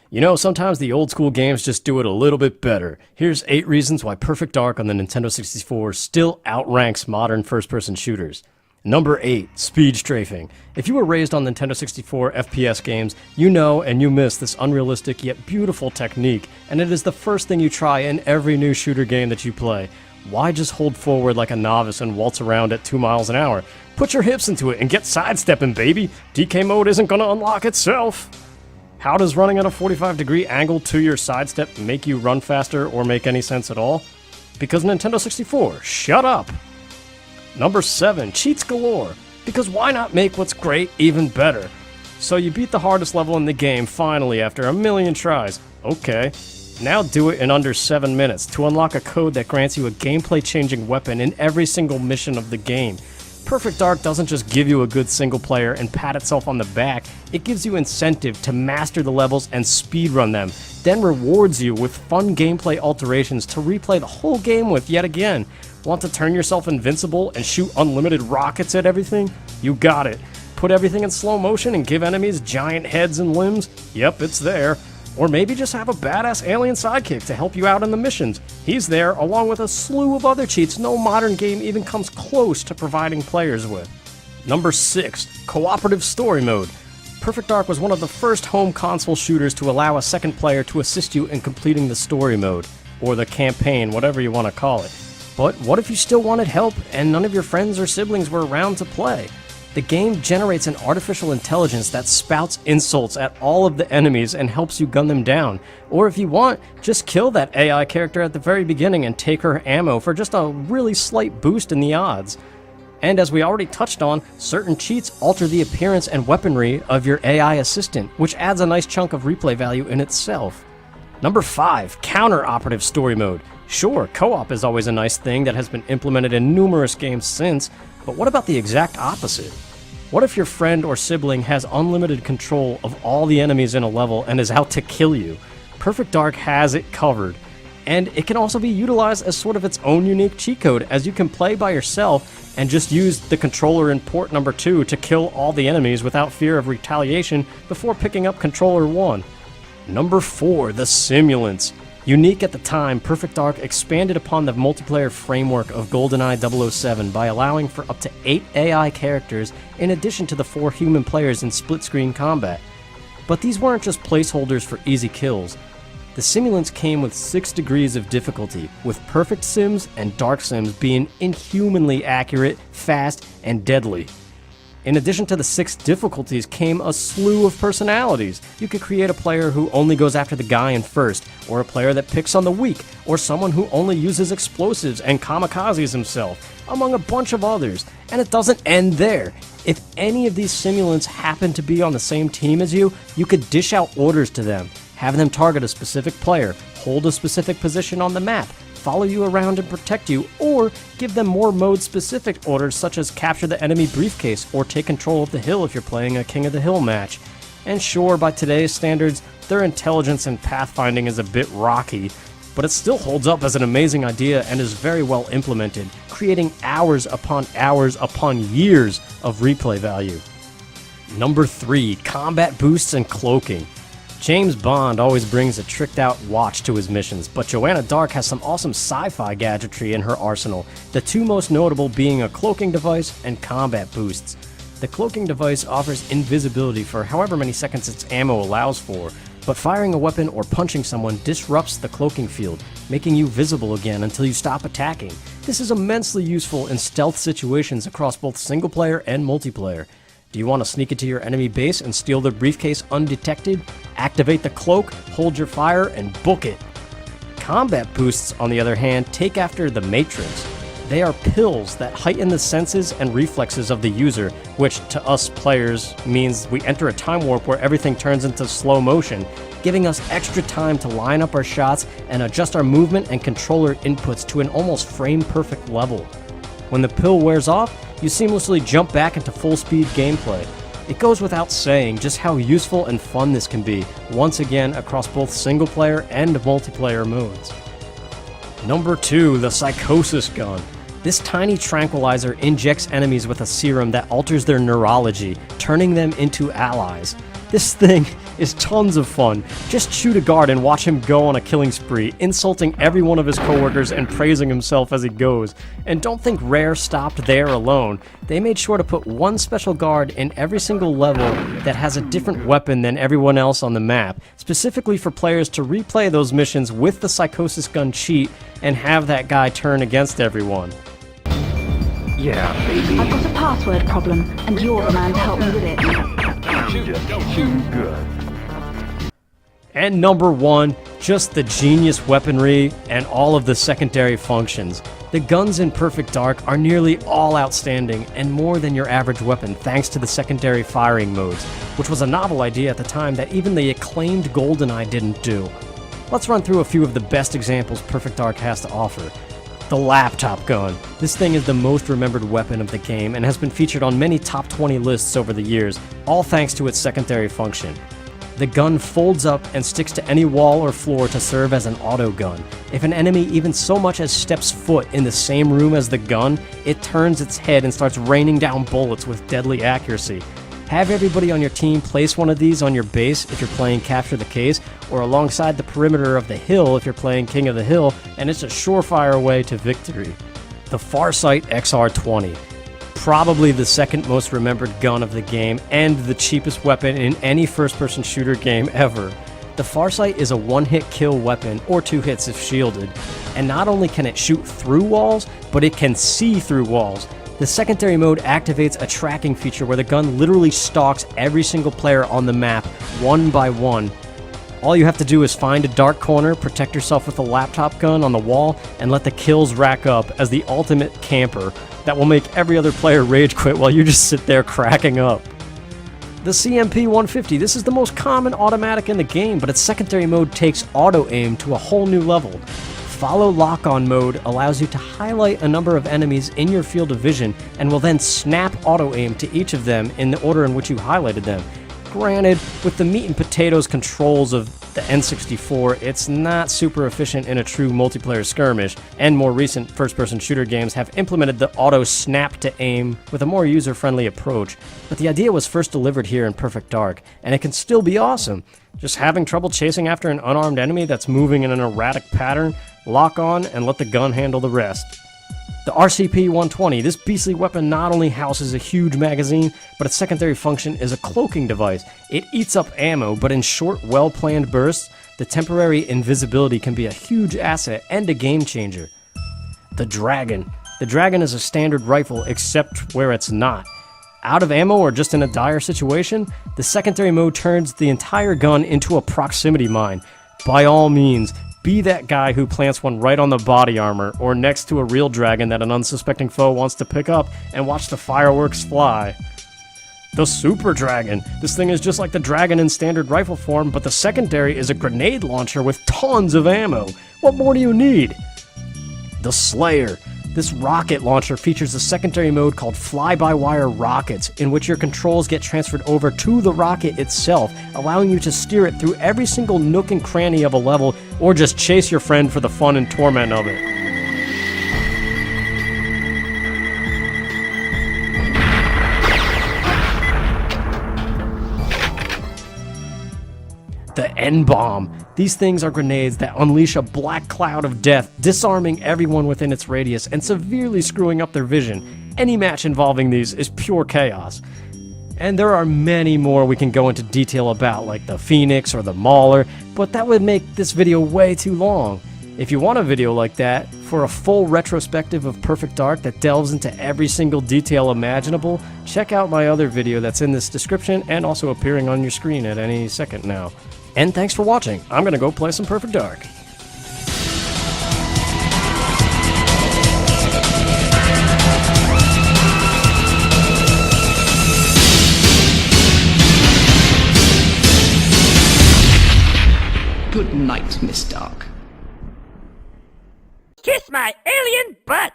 You know, sometimes the old school games just do it a little bit better. Here's 8 reasons why Perfect Dark on the Nintendo 64 still outranks modern first-person shooters. Number 8, speed strafing. If you were raised on Nintendo 64 FPS games, you know and you miss this unrealistic yet beautiful technique, and it is the first thing you try in every new shooter game that you play. Why just hold forward like a novice and waltz around at 2 miles an hour? Put your hips into it and get sidestepping, baby! DK mode isn't gonna unlock itself! How does running at a 45-degree angle to your sidestep make you run faster or make any sense at all? Because Nintendo 64, shut up! Number 7, cheats galore. Because why not make what's great even better? So you beat the hardest level in the game finally after a million tries. Okay. Now do it in under 7 minutes to unlock a code that grants you a gameplay-changing weapon in every single mission of the game. Perfect Dark doesn't just give you a good single player and pat itself on the back, it gives you incentive to master the levels and speedrun them, then rewards you with fun gameplay alterations to replay the whole game with yet again. Want to turn yourself invincible and shoot unlimited rockets at everything? You got it. Put everything in slow motion and give enemies giant heads and limbs? Yep, it's there. Or maybe just have a badass alien sidekick to help you out in the missions. He's there, along with a slew of other cheats no modern game even comes close to providing players with. Number 6, cooperative story mode. Perfect Dark was one of the first home console shooters to allow a second player to assist you in completing the story mode, or the campaign, whatever you want to call it. But what if you still wanted help and none of your friends or siblings were around to play? The game generates an artificial intelligence that spouts insults at all of the enemies and helps you gun them down. Or if you want, just kill that AI character at the very beginning and take her ammo for just a really slight boost in the odds. And as we already touched on, certain cheats alter the appearance and weaponry of your AI assistant, which adds a nice chunk of replay value in itself. Number 5, CounterOperative story mode. Sure, co-op is always a nice thing that has been implemented in numerous games since, but what about the exact opposite? What if your friend or sibling has unlimited control of all the enemies in a level and is out to kill you? Perfect Dark has it covered. And it can also be utilized as sort of its own unique cheat code, as you can play by yourself and just use the controller in port number 2 to kill all the enemies without fear of retaliation before picking up controller 1. Number 4, the Simulants. Unique at the time, Perfect Dark expanded upon the multiplayer framework of GoldenEye 007 by allowing for up to 8 AI characters in addition to the 4 human players in split-screen combat. But these weren't just placeholders for easy kills. The Simulants came with 6 degrees of difficulty, with Perfect Sims and Dark Sims being inhumanly accurate, fast, and deadly. In addition to the 6 difficulties came a slew of personalities. You could create a player who only goes after the guy in first, or a player that picks on the weak, or someone who only uses explosives and kamikazes himself, among a bunch of others. And it doesn't end there. If any of these simulants happen to be on the same team as you, you could dish out orders to them, have them target a specific player, hold a specific position on the map, follow you around and protect you, or give them more mode-specific orders such as capture the enemy briefcase or take control of the hill if you're playing a King of the Hill match. And sure, by today's standards, their intelligence and pathfinding is a bit rocky, but it still holds up as an amazing idea and is very well implemented, creating hours upon years of replay value. Number 3, combat boosts and cloaking. James Bond always brings a tricked-out watch to his missions, but Joanna Dark has some awesome sci-fi gadgetry in her arsenal, the 2 most notable being a cloaking device and combat boosts. The cloaking device offers invisibility for however many seconds its ammo allows for, but firing a weapon or punching someone disrupts the cloaking field, making you visible again until you stop attacking. This is immensely useful in stealth situations across both single-player and multiplayer. Do you want to sneak into your enemy base and steal their briefcase undetected? Activate the cloak, hold your fire, and book it. Combat boosts, on the other hand, take after the Matrix. They are pills that heighten the senses and reflexes of the user, which to us players means we enter a time warp where everything turns into slow motion, giving us extra time to line up our shots and adjust our movement and controller inputs to an almost frame-perfect level. When the pill wears off, you seamlessly jump back into full-speed gameplay. It goes without saying just how useful and fun this can be, once again across both single-player and multiplayer modes. Number 2, the Psychosis Gun. This tiny tranquilizer injects enemies with a serum that alters their neurology, turning them into allies. This thing is tons of fun. Just shoot a guard and watch him go on a killing spree, insulting every one of his coworkers and praising himself as he goes. And don't think Rare stopped there alone. They made sure to put one special guard in every single level that has a different weapon than everyone else on the map, specifically for players to replay those missions with the Psychosis Gun cheat and have that guy turn against everyone. Yeah, baby. I've got a password problem, and you're the man to help me with it. Just too good. And number 1, just the genius weaponry and all of the secondary functions. The guns in Perfect Dark are nearly all outstanding and more than your average weapon thanks to the secondary firing modes, which was a novel idea at the time that even the acclaimed GoldenEye didn't do. Let's run through a few of the best examples Perfect Dark has to offer. The laptop gun. This thing is the most remembered weapon of the game and has been featured on many top 20 lists over the years, all thanks to its secondary function. The gun folds up and sticks to any wall or floor to serve as an auto gun. If an enemy even so much as steps foot in the same room as the gun, it turns its head and starts raining down bullets with deadly accuracy. Have everybody on your team place one of these on your base if you're playing Capture the Case, or alongside the perimeter of the hill if you're playing King of the Hill, and it's a surefire way to victory. The Farsight XR20. Probably the second most remembered gun of the game, and the cheapest weapon in any first-person shooter game ever. The Farsight is a one-hit kill weapon, or 2 hits if shielded, and not only can it shoot through walls, but it can see through walls. The secondary mode activates a tracking feature where the gun literally stalks every single player on the map, one by one. All you have to do is find a dark corner, protect yourself with a laptop gun on the wall, and let the kills rack up as the ultimate camper that will make every other player rage quit while you just sit there cracking up. The CMP-150, this is the most common automatic in the game, but its secondary mode takes auto-aim to a whole new level. Follow lock-on mode allows you to highlight a number of enemies in your field of vision and will then snap auto-aim to each of them in the order in which you highlighted them. Granted, with the meat and potatoes controls of the N64, it's not super efficient in a true multiplayer skirmish, and more recent first-person shooter games have implemented the auto snap to aim with a more user-friendly approach, but the idea was first delivered here in Perfect Dark, and it can still be awesome. Just having trouble chasing after an unarmed enemy that's moving in an erratic pattern, lock on and let the gun handle the rest. The RCP-120, this beastly weapon not only houses a huge magazine, but its secondary function is a cloaking device. It eats up ammo, but in short, well-planned bursts, the temporary invisibility can be a huge asset and a game changer. The Dragon. The Dragon is a standard rifle, except where it's not. Out of ammo or just in a dire situation, the secondary mode turns the entire gun into a proximity mine. By all means, be that guy who plants one right on the body armor, or next to a real dragon that an unsuspecting foe wants to pick up, and watch the fireworks fly. The Super Dragon. This thing is just like the Dragon in standard rifle form, but the secondary is a grenade launcher with tons of ammo. What more do you need? The Slayer. This rocket launcher features a secondary mode called fly-by-wire rockets, in which your controls get transferred over to the rocket itself, allowing you to steer it through every single nook and cranny of a level, or just chase your friend for the fun and torment of it. The NBomb. These things are grenades that unleash a black cloud of death, disarming everyone within its radius and severely screwing up their vision. Any match involving these is pure chaos. And there are many more we can go into detail about, like the Phoenix or the Mauler, but that would make this video way too long. If you want a video like that, for a full retrospective of Perfect Dark that delves into every single detail imaginable, check out my other video that's in this description and also appearing on your screen at any second now. And thanks for watching. I'm gonna go play some Perfect Dark. Good night, Miss Dark. Kiss my alien butt!